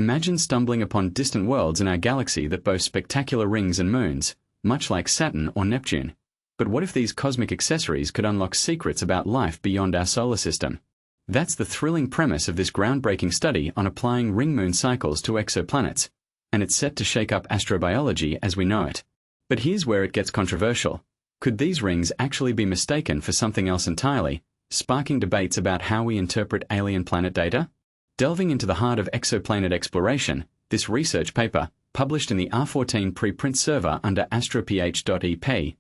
Imagine stumbling upon distant worlds in our galaxy that boast spectacular rings and moons, much like Saturn or Neptune. But what if these cosmic accessories could unlock secrets about life beyond our solar system? That's the thrilling premise of this groundbreaking study on applying ring-moon cycles to exoplanets, and it's set to shake up astrobiology as we know it. But here's where it gets controversial. Could these rings actually be mistaken for something else entirely, sparking debates about how we interpret alien planet data? Delving into the heart of exoplanet exploration, this research paper, published in the R14 preprint server under astroph.ep,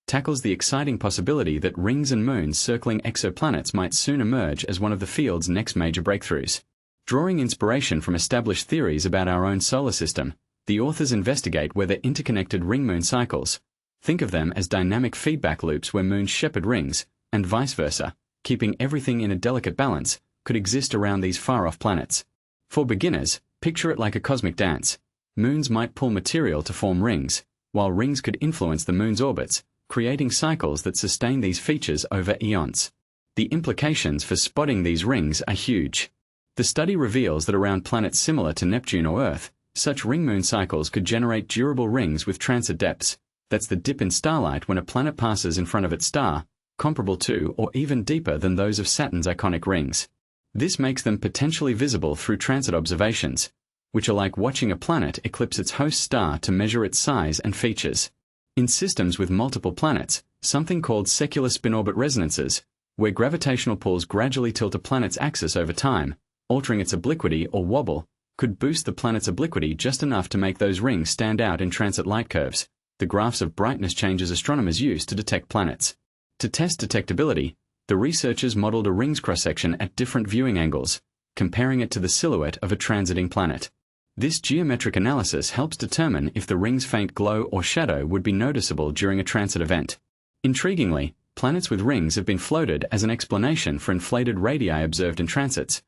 tackles the exciting possibility that rings and moons circling exoplanets might soon emerge as one of the field's next major breakthroughs. Drawing inspiration from established theories about our own solar system, the authors investigate whether interconnected ring-moon cycles, think of them as dynamic feedback loops where moons shepherd rings, and vice versa, keeping everything in a delicate balance, could exist around these far-off planets. For beginners, picture it like a cosmic dance. Moons might pull material to form rings, while rings could influence the moon's orbits, creating cycles that sustain these features over eons. The implications for spotting these rings are huge. The study reveals that around planets similar to Neptune or Earth, such ring-moon cycles could generate durable rings with transit depths. That's the dip in starlight when a planet passes in front of its star, comparable to or even deeper than those of Saturn's iconic rings. This makes them potentially visible through transit observations, which are like watching a planet eclipse its host star to measure its size and features. In systems with multiple planets, something called secular spin-orbit resonances, where gravitational pulls gradually tilt a planet's axis over time, altering its obliquity or wobble, could boost the planet's obliquity just enough to make those rings stand out in transit light curves, the graphs of brightness changes astronomers use to detect planets. To test detectability, the researchers modeled a ring's cross-section at different viewing angles, comparing it to the silhouette of a transiting planet. This geometric analysis helps determine if the ring's faint glow or shadow would be noticeable during a transit event. Intriguingly, planets with rings have been floated as an explanation for inflated radii observed in transits,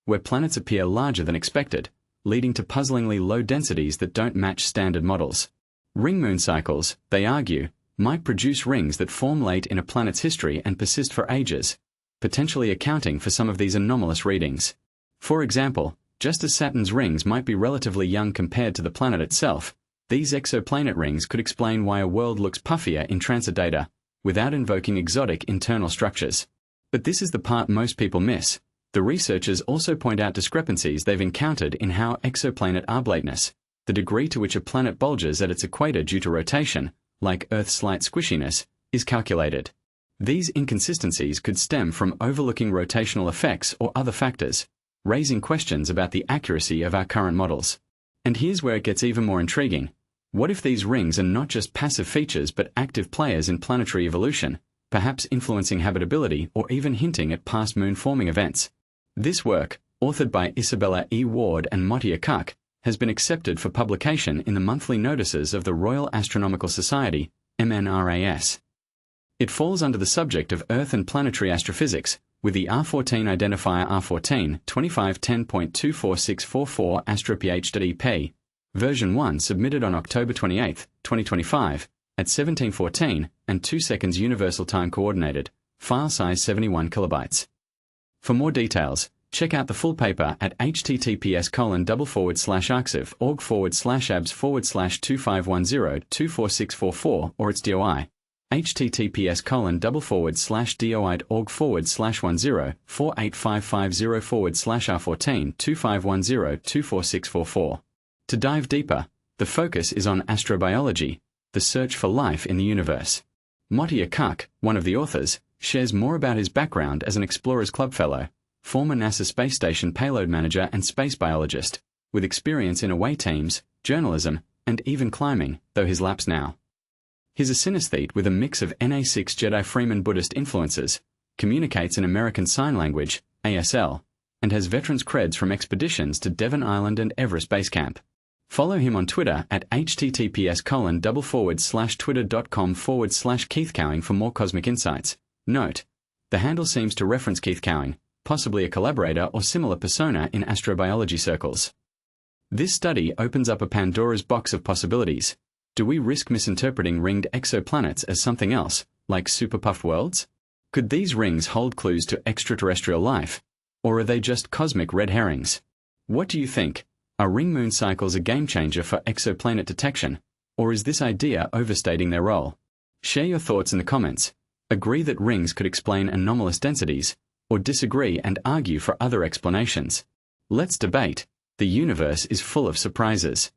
where planets appear larger than expected, leading to puzzlingly low densities that don't match standard models. Ring-moon cycles, they argue, might produce rings that form late in a planet's history and persist for ages, potentially accounting for some of these anomalous readings. For example, just as Saturn's rings might be relatively young compared to the planet itself, these exoplanet rings could explain why a world looks puffier in transit data, without invoking exotic internal structures. But this is the part most people miss. The researchers also point out discrepancies they've encountered in how exoplanet oblateness, the degree to which a planet bulges at its equator due to rotation, like Earth's slight squishiness, is calculated. These inconsistencies could stem from overlooking rotational effects or other factors, raising questions about the accuracy of our current models. And here's where it gets even more intriguing. What if these rings are not just passive features but active players in planetary evolution, perhaps influencing habitability or even hinting at past moon-forming events? This work, authored by Isabella E. Ward and Matija Ćuk, has been accepted for publication in the monthly notices of the Royal Astronomical Society, MNRAS. It falls under the subject of Earth and planetary astrophysics, with the R14 identifier R14 2510.24644 astroph.ep, version 1 submitted on October 28, 2025, at 1714 and 2 seconds Universal Time Coordinated, file size 71 kilobytes. For more details, check out the full paper at https://arxiv.org/abs/2510-24644 or its DOI, https://doi.org/10-48550/R14-2510-24644. To dive deeper, the focus is on astrobiology, the search for life in the universe. Matija Ćuk, one of the authors, shares more about his background as an Explorers Club Fellow, former NASA Space Station payload manager and space biologist, with experience in away teams, journalism, and even climbing, though his lapse now. He's a synesthete with a mix of NA6 Jedi Freeman Buddhist influences, communicates in American Sign Language, ASL, and has veterans creds from expeditions to Devon Island and Everest Base Camp. Follow him on Twitter at https://twitter.com/KeithCowing for more cosmic insights. Note: the handle seems to reference Keith Cowing, possibly a collaborator or similar persona in astrobiology circles. This study opens up a Pandora's box of possibilities. Do we risk misinterpreting ringed exoplanets as something else, like superpuffed worlds? Could these rings hold clues to extraterrestrial life? Or are they just cosmic red herrings? What do you think? Are ring moon cycles a game changer for exoplanet detection, or is this idea overstating their role? Share your thoughts in the comments. Agree that rings could explain anomalous densities, or disagree and argue for other explanations. Let's debate. The universe is full of surprises.